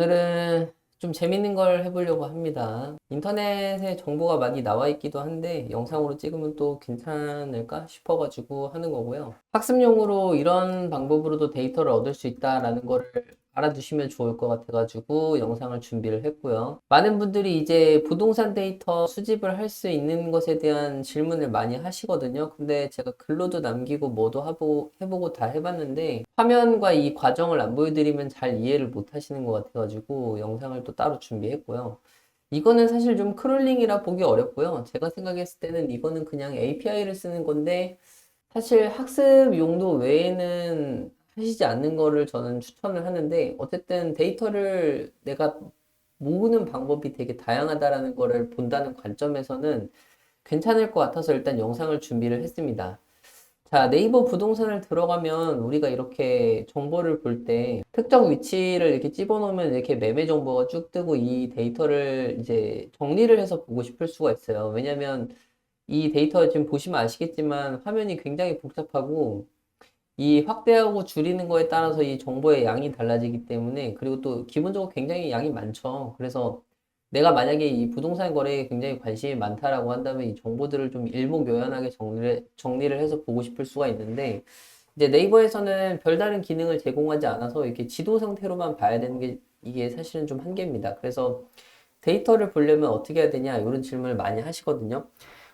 오늘은 좀 재밌는 걸 해보려고 합니다. 인터넷에 정보가 많이 나와 있기도 한데 영상으로 찍으면 또 괜찮을까 싶어가지고 하는 거고요. 학습용으로 이런 방법으로도 데이터를 얻을 수 있다라는 거를 알아두시면 좋을 것 같아가지고 영상을 준비를 했고요. 많은 분들이 이제 부동산 데이터 수집을 할 수 있는 것에 대한 질문을 많이 하시거든요. 근데 제가 글로도 남기고 뭐도 해보고 다 해봤는데 화면과 이 과정을 안 보여드리면 잘 이해를 못 하시는 것 같아가지고 영상을 또 따로 준비했고요. 이거는 사실 좀 크롤링이라 보기 어렵고요. 제가 생각했을 때는 이거는 그냥 API를 쓰는 건데 사실 학습 용도 외에는 하시지 않는 거를 저는 추천을 하는데 어쨌든 데이터를 내가 모으는 방법이 되게 다양하다라는 거를 본다는 관점에서는 괜찮을 것 같아서 일단 영상을 준비를 했습니다. 자, 네이버 부동산을 들어가면 우리가 이렇게 정보를 볼 때 특정 위치를 이렇게 집어넣으면 이렇게 매매 정보가 쭉 뜨고 이 데이터를 이제 정리를 해서 보고 싶을 수가 있어요. 왜냐면 이 데이터 지금 보시면 아시겠지만 화면이 굉장히 복잡하고 이 확대하고 줄이는 거에 따라서 이 정보의 양이 달라지기 때문에 그리고 또 기본적으로 굉장히 양이 많죠. 그래서 내가 만약에 이 부동산 거래에 굉장히 관심이 많다라고 한다면 이 정보들을 좀 일목요연하게 정리를 해서 보고 싶을 수가 있는데 이제 네이버에서는 별다른 기능을 제공하지 않아서 이렇게 지도 상태로만 봐야 되는 게 이게 사실은 좀 한계입니다. 그래서 데이터를 보려면 어떻게 해야 되냐 이런 질문을 많이 하시거든요.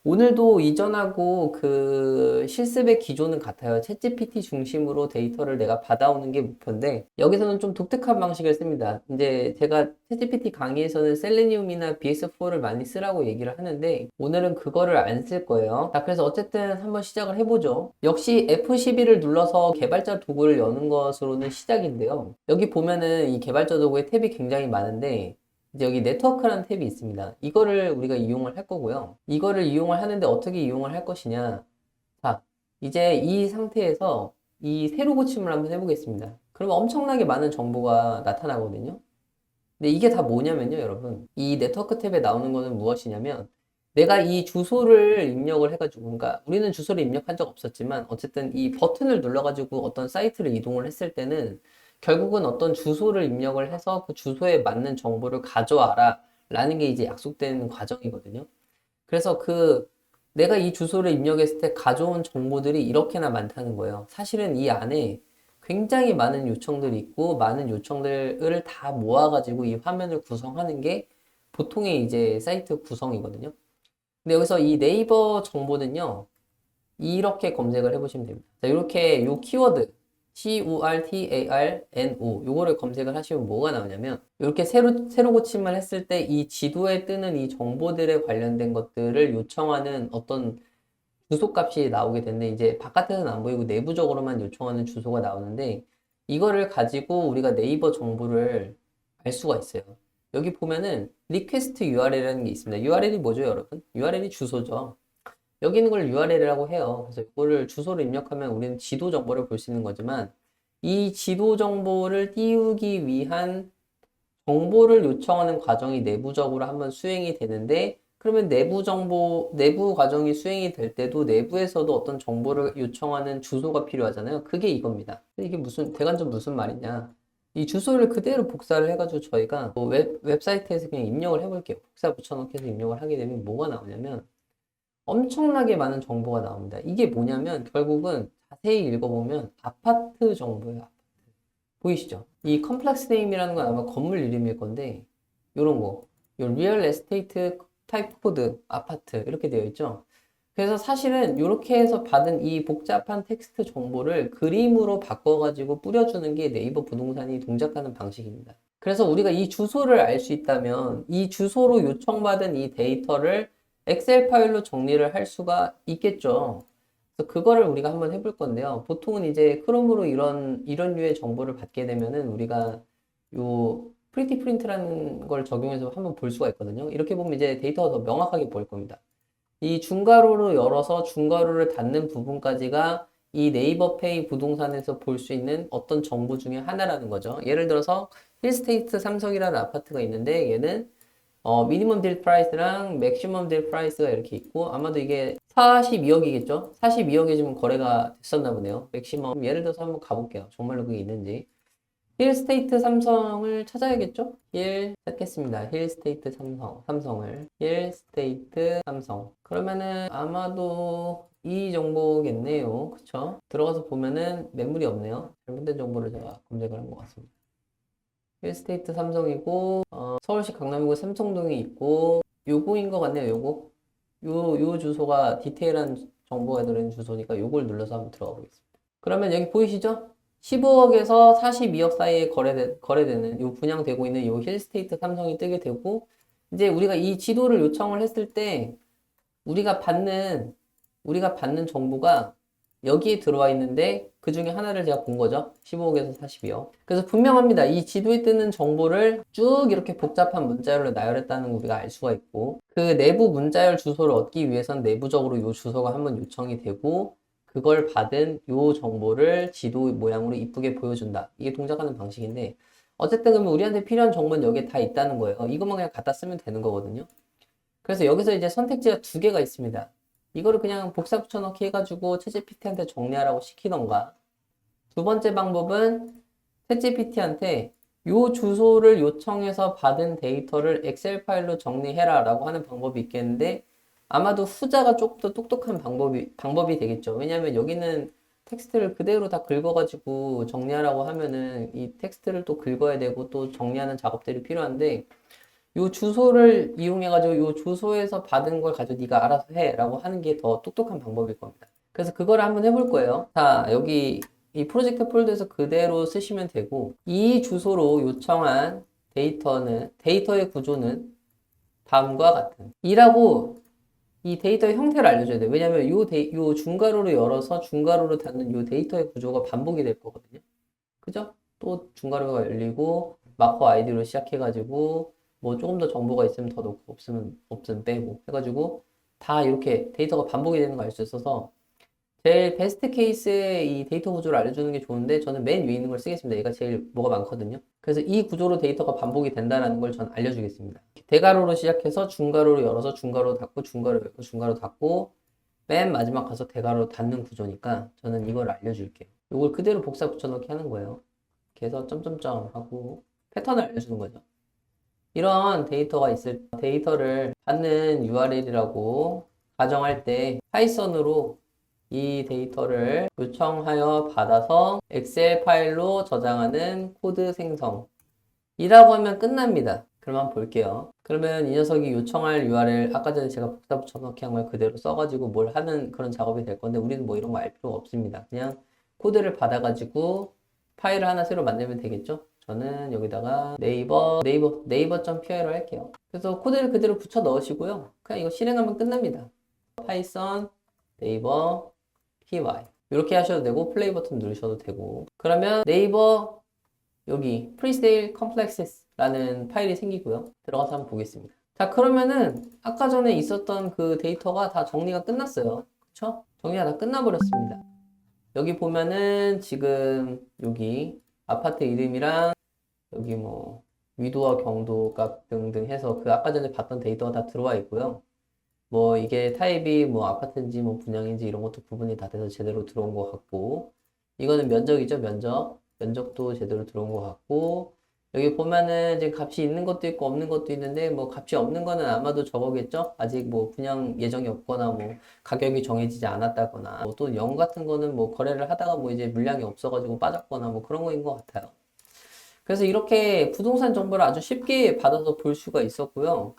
오늘도 이전하고 그 실습의 기조는 같아요. 챗GPT 중심으로 데이터를 내가 받아오는 게 목표인데 여기서는 좀 독특한 방식을 씁니다. 이제 제가 챗GPT 강의에서는 셀레니움이나 BS4를 많이 쓰라고 얘기를 하는데 오늘은 그거를 안 쓸 거예요. 자, 그래서 어쨌든 한번 시작을 해보죠. 역시 F12를 눌러서 개발자 도구를 여는 것으로는 시작인데요. 여기 보면은 이 개발자 도구에 탭이 굉장히 많은데 이제 여기 네트워크라는 탭이 있습니다. 이거를 우리가 이용을 할 거고요. 이거를 이용을 하는데 어떻게 이용을 할 것이냐. 자, 이제 이 상태에서 이 세로 고침을 한번 해보겠습니다. 그러면 엄청나게 많은 정보가 나타나거든요. 근데 이게 다 뭐냐면요, 여러분. 이 네트워크 탭에 나오는 거는 무엇이냐면 내가 이 주소를 입력을 해가지고, 그러니까 우리는 주소를 입력한 적 없었지만 어쨌든 이 버튼을 눌러가지고 어떤 사이트를 이동을 했을 때는 결국은 어떤 주소를 입력을 해서 그 주소에 맞는 정보를 가져와라 라는 게 이제 약속된 과정이거든요. 그래서 내가 이 주소를 입력했을 때 가져온 정보들이 이렇게나 많다는 거예요. 사실은 이 안에 굉장히 많은 요청들이 있고 많은 요청들을 다 모아가지고 이 화면을 구성하는 게 보통의 이제 사이트 구성이거든요. 근데 여기서 이 네이버 정보는요, 이렇게 검색을 해보시면 됩니다. 자, 이렇게 요 키워드 CORTARNO 요거를 검색을 하시면 뭐가 나오냐면 이렇게 새로 고침을 했을 때 이 지도에 뜨는 이 정보들에 관련된 것들을 요청하는 어떤 주소 값이 나오게 되는데 이제 바깥에서는 안 보이고 내부적으로만 요청하는 주소가 나오는데 이거를 가지고 우리가 네이버 정보를 알 수가 있어요. 여기 보면은 리퀘스트 URL이라는 게 있습니다. URL이 뭐죠, 여러분? URL이 주소죠. 여기 있는 걸 URL이라고 해요. 그래서 이거를 주소를 입력하면 우리는 지도 정보를 볼 수 있는 거지만 이 지도 정보를 띄우기 위한 정보를 요청하는 과정이 내부적으로 한번 수행이 되는데 그러면 내부 과정이 수행이 될 때도 내부에서도 어떤 정보를 요청하는 주소가 필요하잖아요. 그게 이겁니다. 이게 대관점 무슨 말이냐. 이 주소를 그대로 복사를 해가지고 저희가 뭐 웹사이트에서 그냥 입력을 해볼게요. 복사 붙여넣기 해서 입력을 하게 되면 뭐가 나오냐면 엄청나게 많은 정보가 나옵니다. 이게 뭐냐면 결국은 자세히 읽어보면 아파트 정보예요. 보이시죠? 이 컴플렉스 네임이라는 건 아마 건물 이름일 건데 요런 거, 요 리얼 에스테이트 타입 코드 아파트 이렇게 되어 있죠. 그래서 사실은 이렇게 해서 받은 이 복잡한 텍스트 정보를 그림으로 바꿔가지고 뿌려주는 게 네이버 부동산이 동작하는 방식입니다. 그래서 우리가 이 주소를 알 수 있다면 이 주소로 요청받은 이 데이터를 엑셀 파일로 정리를 할 수가 있겠죠. 그래서 그거를 우리가 한번 해볼 건데요. 보통은 이제 크롬으로 이런 류의 정보를 받게 되면은 우리가 요 프리티 프린트라는 걸 적용해서 한번 볼 수가 있거든요. 이렇게 보면 이제 데이터가 더 명확하게 보일 겁니다. 이 중괄호로 열어서 중괄호를 닫는 부분까지가 이 네이버 페이 부동산에서 볼 수 있는 어떤 정보 중에 하나라는 거죠. 예를 들어서 힐스테이트 삼성이라는 아파트가 있는데 얘는 미니멈 딜 프라이스랑 맥시멈 딜 프라이스가 이렇게 있고 아마도 이게 42억이겠죠? 42억에 지금 거래가 됐었나 보네요. 맥시멈 예를 들어서 한번 가볼게요. 정말로 그게 있는지. 힐스테이트 삼성을 찾아야겠죠? 힐 찾겠습니다. 힐스테이트 삼성을 힐스테이트 삼성. 그러면은 아마도 이 정보겠네요. 그쵸? 들어가서 보면은 매물이 없네요. 잘못된 정보를 제가 검색을 한 것 같습니다. 힐스테이트 삼성이고 서울시 강남구 삼성동이 있고 요거인 것 같네요. 요 주소가 디테일한 정보가 들어있는 주소니까 요걸 눌러서 한번 들어가 보겠습니다. 그러면 여기 보이시죠? 15억에서 42억 사이에 거래되는 요 분양되고 있는 요 힐스테이트 삼성이 뜨게 되고, 이제 우리가 이 지도를 요청을 했을 때 우리가 받는 정보가 여기에 들어와 있는데 그 중에 하나를 제가 본 거죠. 15억에서 42억. 그래서 분명합니다. 이 지도에 뜨는 정보를 쭉 이렇게 복잡한 문자열로 나열했다는 거 우리가 알 수가 있고, 그 내부 문자열 주소를 얻기 위해선 내부적으로 이 주소가 한번 요청이 되고, 그걸 받은 이 정보를 지도 모양으로 이쁘게 보여준다. 이게 동작하는 방식인데, 어쨌든 그러면 우리한테 필요한 정보는 여기에 다 있다는 거예요. 이것만 그냥 갖다 쓰면 되는 거거든요. 그래서 여기서 이제 선택지가 두 개가 있습니다. 이거를 그냥 복사 붙여넣기 해가지고 챗GPT한테 정리하라고 시키던가, 두 번째 방법은 챗GPT한테 요 주소를 요청해서 받은 데이터를 엑셀 파일로 정리해라 라고 하는 방법이 있겠는데, 아마도 후자가 조금 더 똑똑한 방법이 되겠죠. 왜냐하면 여기는 텍스트를 그대로 다 긁어가지고 정리하라고 하면은 이 텍스트를 또 긁어야 되고 또 정리하는 작업들이 필요한데, 요 주소를 이용해가지고 요 주소에서 받은 걸 가지고 네가 알아서 해 라고 하는 게 더 똑똑한 방법일 겁니다. 그래서 그거를 한번 해볼 거예요. 자, 여기 이 프로젝트 폴더에서 그대로 쓰시면 되고, 이 주소로 요청한 데이터의 구조는 다음과 같은 이라고 이 데이터의 형태를 알려줘야 돼요. 왜냐면 요 중괄호로 열어서 중괄호로 닫는 요 데이터의 구조가 반복이 될 거거든요. 그죠? 또 중괄호가 열리고 마커 아이디로 시작해가지고 뭐 조금 더 정보가 있으면 더 넣고 없으면 빼고 해가지고 다 이렇게 데이터가 반복이 되는 걸 알 수 있어서 제일 베스트 케이스의 이 데이터 구조를 알려주는 게 좋은데, 저는 맨 위에 있는 걸 쓰겠습니다. 얘가 제일 뭐가 많거든요. 그래서 이 구조로 데이터가 반복이 된다는 걸 전 알려주겠습니다. 대괄호로 시작해서 중괄호로 열어서 중괄호 닫고 중괄호 열고 중괄호 닫고 맨 마지막 가서 대괄호 닫는 구조니까 저는 이걸 알려줄게요. 이걸 그대로 복사 붙여넣기 하는 거예요. 그래서 점점점 하고 패턴을 알려주는 거죠. 이런 데이터가 있을 데이터를 받는 URL이라고 가정할 때 파이썬으로 이 데이터를 요청하여 받아서 엑셀 파일로 저장하는 코드 생성 이라고 하면 끝납니다. 그럼 한번 볼게요. 그러면 이 녀석이 요청할 URL, 아까 전에 제가 복사 붙여넣기 한 걸 그대로 써가지고 뭘 하는 그런 작업이 될 건데, 우리는 뭐 이런 거 알 필요가 없습니다. 그냥 코드를 받아가지고 파일을 하나 새로 만들면 되겠죠? 저는 여기다가 네이버.py로 할게요. 그래서 코드를 그대로 붙여 넣으시고요. 그냥 이거 실행하면 끝납니다. 파이썬 네이버 py 이렇게 하셔도 되고, 플레이 버튼 누르셔도 되고. 그러면 네이버 여기 프리세일 컴플렉스라는 파일이 생기고요. 들어가서 한번 보겠습니다. 자, 그러면은 아까 전에 있었던 그 데이터가 다 정리가 끝났어요. 그쵸? 정리가 다 끝나버렸습니다. 여기 보면은 지금 여기 아파트 이름이랑 여기 뭐 위도와 경도값 등등 해서 그 아까 전에 봤던 데이터가 다 들어와 있고요. 뭐 이게 타입이 뭐 아파트인지 뭐 분양인지 이런 것도 구분이 다 돼서 제대로 들어온 것 같고, 이거는 면적이죠. 면적도 제대로 들어온 것 같고, 여기 보면은 지금 값이 있는 것도 있고 없는 것도 있는데, 뭐 값이 없는 거는 아마도 저거겠죠. 아직 뭐 분양 예정이 없거나 뭐 가격이 정해지지 않았다거나, 뭐 또 영 같은 거는 뭐 거래를 하다가 뭐 이제 물량이 없어가지고 빠졌거나 뭐 그런 거인 것 같아요. 그래서 이렇게 부동산 정보를 아주 쉽게 받아서 볼 수가 있었고요.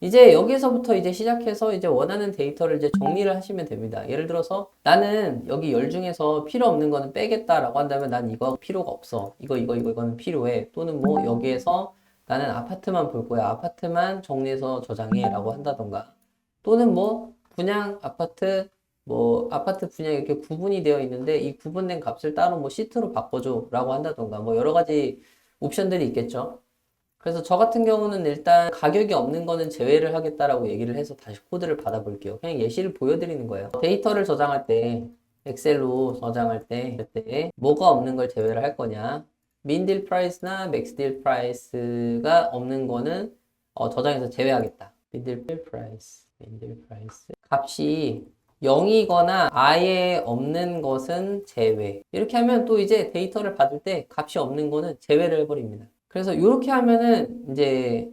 이제 여기서부터 이제 시작해서 이제 원하는 데이터를 이제 정리를 하시면 됩니다. 예를 들어서 나는 여기 열 중에서 필요 없는 거는 빼겠다라고 한다면, 난 이거 필요가 없어. 이거는 필요해. 또는 뭐 여기에서 나는 아파트만 볼 거야. 아파트만 정리해서 저장해 라고 한다던가. 또는 뭐 분양 아파트, 뭐 아파트 분양 이렇게 구분이 되어 있는데 이 구분된 값을 따로 뭐 시트로 바꿔줘 라고 한다던가, 뭐 여러 가지 옵션들이 있겠죠. 그래서 저 같은 경우는 일단 가격이 없는 거는 제외를 하겠다라고 얘기를 해서 다시 코드를 받아볼게요. 그냥 예시를 보여드리는 거예요. 데이터를 저장할 때, 엑셀로 저장할 때, 그때 뭐가 없는 걸 제외를 할 거냐. 민딜 프라이스나 맥스딜 프라이스가 없는 거는 저장해서 제외하겠다. 민딜 프라이스 값이 0이거나 아예 없는 것은 제외. 이렇게 하면 또 이제 데이터를 받을 때 값이 없는 거는 제외를 해버립니다. 그래서 이렇게 하면은 이제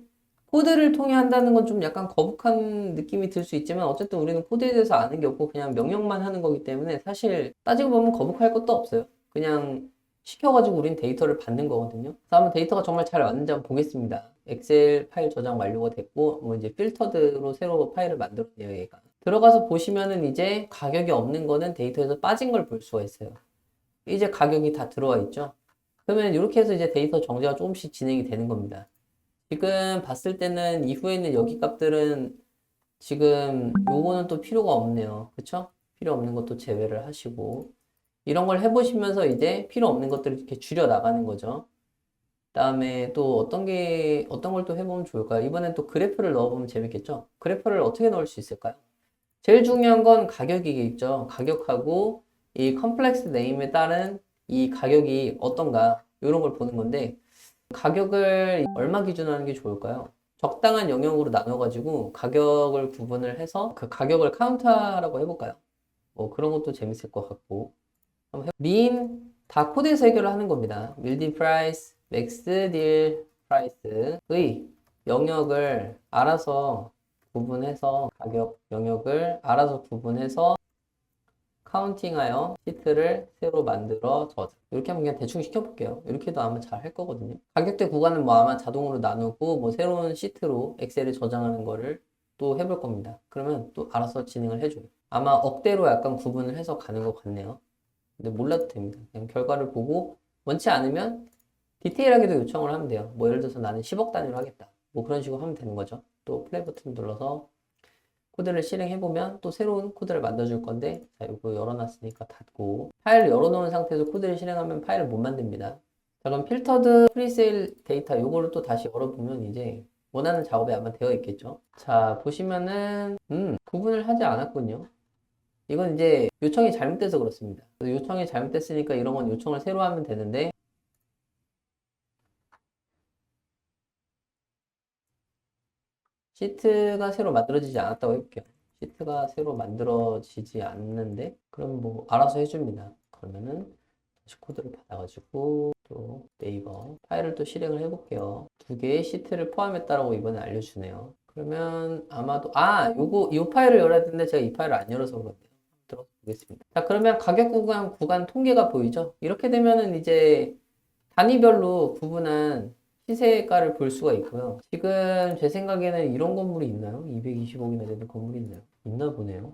코드를 통해 한다는 건 좀 약간 거북한 느낌이 들 수 있지만 어쨌든 우리는 코드에 대해서 아는 게 없고 그냥 명령만 하는 거기 때문에 사실 따지고 보면 거북할 것도 없어요. 그냥 시켜가지고 우린 데이터를 받는 거거든요. 그래서 한번 데이터가 정말 잘 왔는지 한번 보겠습니다. 엑셀 파일 저장 완료가 됐고 뭐 이제 필터드로 새로 파일을 만들었네요. 얘가 들어가서 보시면은 이제 가격이 없는 거는 데이터에서 빠진 걸 볼 수가 있어요. 이제 가격이 다 들어와 있죠. 그러면 이렇게 해서 이제 데이터 정제가 조금씩 진행이 되는 겁니다. 지금 봤을 때는 이후에 있는 여기 값들은 지금 요거는 또 필요가 없네요. 그쵸? 필요 없는 것도 제외를 하시고 이런 걸 해보시면서 이제 필요 없는 것들을 이렇게 줄여 나가는 거죠. 다음에 또 어떤 걸 또 해보면 좋을까요? 이번엔 또 그래프를 넣어보면 재밌겠죠? 그래프를 어떻게 넣을 수 있을까요? 제일 중요한 건 가격이겠죠. 가격하고 이 컴플렉스 네임에 따른 이 가격이 어떤가 이런 걸 보는 건데 가격을 얼마 기준으로 하는 게 좋을까요? 적당한 영역으로 나눠가지고 가격을 구분을 해서 그 가격을 카운트하라고 해볼까요? 뭐 그런 것도 재밌을 것 같고 민 다 코드에서 해결을 하는 겁니다. 밀디 프라이스, 맥스 딜 프라이스의 영역을 알아서 구분해서 가격 영역을 알아서 구분해서 카운팅하여 시트를 새로 만들어 저장. 이렇게 하면 그냥 대충 시켜볼게요. 이렇게 해도 아마 잘 할 거거든요. 가격대 구간은 뭐 아마 자동으로 나누고 뭐 새로운 시트로 엑셀에 저장하는 거를 또 해볼 겁니다. 그러면 또 알아서 진행을 해줘요. 아마 억대로 약간 구분을 해서 가는 것 같네요. 근데 몰라도 됩니다. 그냥 결과를 보고 원치 않으면 디테일하게도 요청을 하면 돼요. 뭐 예를 들어서 나는 10억 단위로 하겠다. 뭐 그런 식으로 하면 되는 거죠. 또 플레이 버튼 눌러서 코드를 실행해보면 또 새로운 코드를 만들어줄 건데 자 이거 열어놨으니까 닫고 파일을 열어놓은 상태에서 코드를 실행하면 파일을 못 만듭니다. 자 그럼 필터드 프리세일 데이터 요거를 또 다시 열어보면 이제 원하는 작업이 아마 되어 있겠죠. 자 보시면은 구분을 하지 않았군요. 이건 이제 요청이 잘못돼서 그렇습니다. 요청이 잘못됐으니까 이런 건 요청을 새로 하면 되는데 시트가 새로 만들어지지 않았다고 해볼게요. 시트가 새로 만들어지지 않는데 그럼 뭐 알아서 해줍니다. 그러면은 다시 코드를 받아가지고 또 네이버 파일을 또 실행을 해볼게요. 두 개의 시트를 포함했다라고 이번에 알려주네요. 그러면 아마도 이 파일을 열어야 되는데 제가 이 파일을 안 열어서 그런데요. 들어가 보겠습니다. 자 그러면 가격 구간 통계가 보이죠? 이렇게 되면은 이제 단위별로 구분한 시세가를 볼 수가 있고요. 지금 제 생각에는 이런 건물이 있나요? 220억이나 되는 건물이 있나요? 있나 보네요.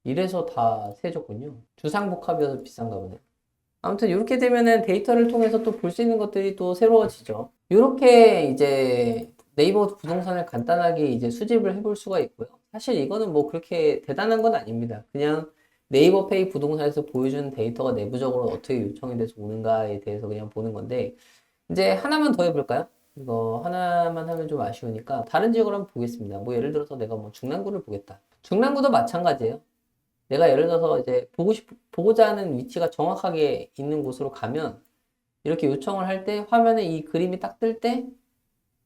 이래서 다 세졌군요. 주상복합이어서 비싼가 보네요. 아무튼 이렇게 되면은 데이터를 통해서 또 볼 수 있는 것들이 또 새로워지죠. 이렇게 이제 네이버 부동산을 간단하게 이제 수집을 해볼 수가 있고요. 사실 이거는 뭐 그렇게 대단한 건 아닙니다. 그냥 네이버 페이 부동산에서 보여주는 데이터가 내부적으로 어떻게 요청이 돼서 오는가에 대해서 그냥 보는 건데 이제 하나만 더 해볼까요? 이거 하나만 하면 좀 아쉬우니까 다른 지역을 한번 보겠습니다. 뭐 예를 들어서 내가 뭐 중랑구를 보겠다. 중랑구도 마찬가지예요. 내가 예를 들어서 이제 보고자 하는 위치가 정확하게 있는 곳으로 가면 이렇게 요청을 할 때 화면에 이 그림이 딱 뜰 때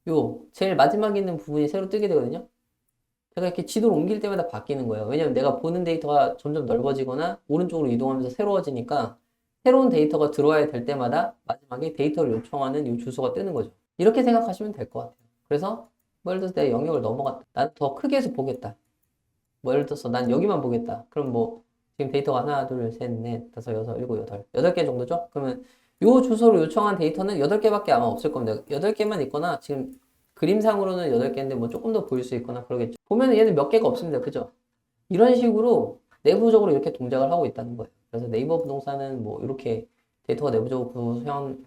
요 제일 마지막에 있는 부분이 새로 뜨게 되거든요. 제가 이렇게 지도를 옮길 때마다 바뀌는 거예요. 왜냐면 내가 보는 데이터가 점점 넓어지거나 오른쪽으로 이동하면서 새로워지니까 새로운 데이터가 들어와야 될 때마다 마지막에 데이터를 요청하는 이 주소가 뜨는 거죠. 이렇게 생각하시면 될 것 같아요. 그래서 뭐 예를 들어서 내가 영역을 넘어갔다. 난 더 크게 해서 보겠다. 뭐 예를 들어서 난 여기만 보겠다. 그럼 뭐 지금 데이터가 하나, 둘, 셋, 넷, 다섯, 여섯, 일곱, 여덟. 8개 정도죠? 그러면 요 주소로 요청한 데이터는 8개밖에 아마 없을 겁니다. 8개만 있거나 지금 그림상으로는 8개인데 뭐 조금 더 보일 수 있거나 그러겠죠. 보면 얘는 몇 개가 없습니다. 그죠? 이런 식으로 내부적으로 이렇게 동작을 하고 있다는 거예요. 그래서 네이버 부동산은 뭐 이렇게 데이터가 내부적으로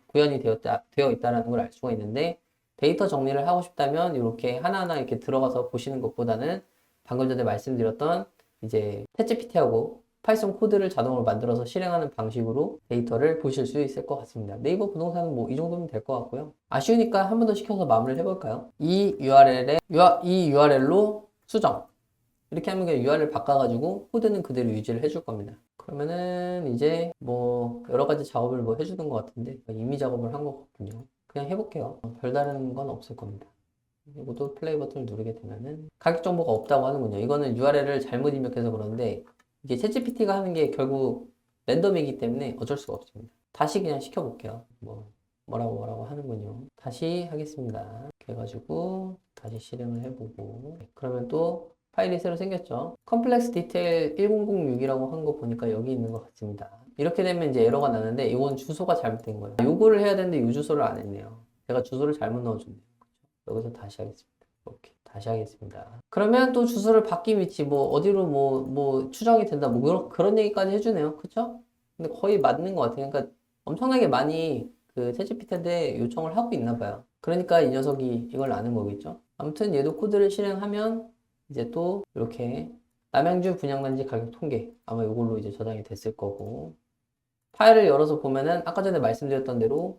구현이 되어 있다는 걸 알 수가 있는데 데이터 정리를 하고 싶다면 이렇게 하나하나 이렇게 들어가서 보시는 것보다는 방금 전에 말씀드렸던 이제 챗GPT하고 파이썬 코드를 자동으로 만들어서 실행하는 방식으로 데이터를 보실 수 있을 것 같습니다. 네이버 부동산은 뭐 이 정도면 될 것 같고요. 아쉬우니까 한 번 더 시켜서 마무리를 해볼까요? 이 URL로 수정. 이렇게 하면 그냥 URL 바꿔가지고 코드는 그대로 유지를 해줄 겁니다. 그러면은 이제 뭐 여러 가지 작업을 뭐 해주는 것 같은데 이미 작업을 한 것 같군요. 그냥 해볼게요. 별다른 건 없을 겁니다. 이것도 플레이 버튼을 누르게 되면은 가격 정보가 없다고 하는군요. 이거는 URL을 잘못 입력해서 그런데 이게 챗GPT가 하는 게 결국 랜덤이기 때문에 어쩔 수가 없습니다. 다시 그냥 시켜볼게요. 뭐라고 하는군요. 다시 하겠습니다. 이렇게 해가지고 다시 실행을 해보고 그러면 또 파일이 새로 생겼죠. 컴플렉스 디테일 1006이라고 한 거 보니까 여기 있는 것 같습니다. 이렇게 되면 이제 에러가 나는데 이건 주소가 잘못된 거예요. 요거를 해야 되는데 이 주소를 안 했네요. 제가 주소를 잘못 넣어줬네요. 여기서 다시 하겠습니다. 오케이. 다시 하겠습니다. 그러면 또 주소를 바뀐 위치, 어디로 추정이 된다, 그런 얘기까지 해주네요. 그쵸? 근데 거의 맞는 것 같아요. 그러니까 엄청나게 많이 그 챗GPT한테 요청을 하고 있나 봐요. 그러니까 이 녀석이 이걸 아는 거겠죠? 아무튼 얘도 코드를 실행하면 이제 또 이렇게 남양주 분양단지 가격 통계 아마 이걸로 이제 저장이 됐을 거고 파일을 열어서 보면은 아까 전에 말씀드렸던 대로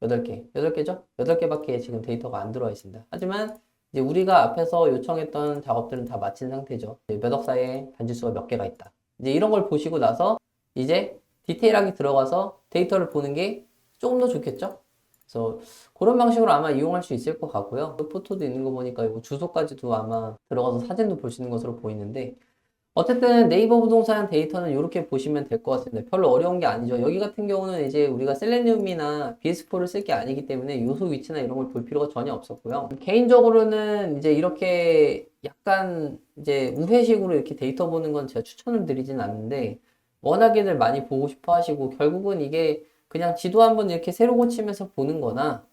8개죠? 8개밖에 지금 데이터가 안 들어와 있습니다. 하지만 이제 우리가 앞에서 요청했던 작업들은 다 마친 상태죠. 몇 억 사이에 단지수가 몇 개가 있다. 이제 이런 걸 보시고 나서 이제 디테일하게 들어가서 데이터를 보는 게 조금 더 좋겠죠? 그래서 그런 방식으로 아마 이용할 수 있을 것 같고요. 포토도 있는 거 보니까 이거 주소까지도 아마 들어가서 사진도 볼 수 있는 것으로 보이는데 어쨌든 네이버 부동산 데이터는 이렇게 보시면 될 것 같습니다. 별로 어려운 게 아니죠. 여기 같은 경우는 이제 우리가 셀레니움이나 BS4를 쓸 게 아니기 때문에 요소 위치나 이런 걸 볼 필요가 전혀 없었고요. 개인적으로는 이제 이렇게 약간 이제 우회식으로 이렇게 데이터 보는 건 제가 추천을 드리진 않는데 워낙에들 많이 보고 싶어 하시고 결국은 이게 그냥 지도 한번 이렇게 새로 고치면서 보는 거나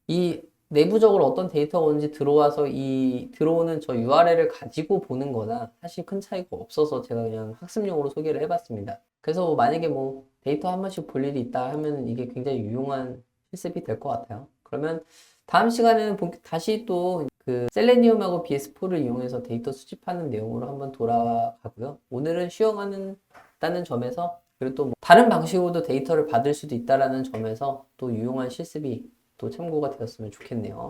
이 내부적으로 어떤 데이터가 오는지 들어와서 들어오는 저 URL을 가지고 보는 거나 사실 큰 차이가 없어서 제가 그냥 학습용으로 소개를 해봤습니다. 그래서 만약에 데이터 한 번씩 볼 일이 있다 하면 이게 굉장히 유용한 실습이 될 것 같아요. 그러면 다음 시간에는 다시 또 그 셀레니움하고 BS4를 이용해서 데이터 수집하는 내용으로 한번 돌아가고요. 오늘은 쉬어가는다는 점에서 그리고 또 다른 방식으로도 데이터를 받을 수도 있다라는 점에서 또 유용한 실습이 또 참고가 되었으면 좋겠네요.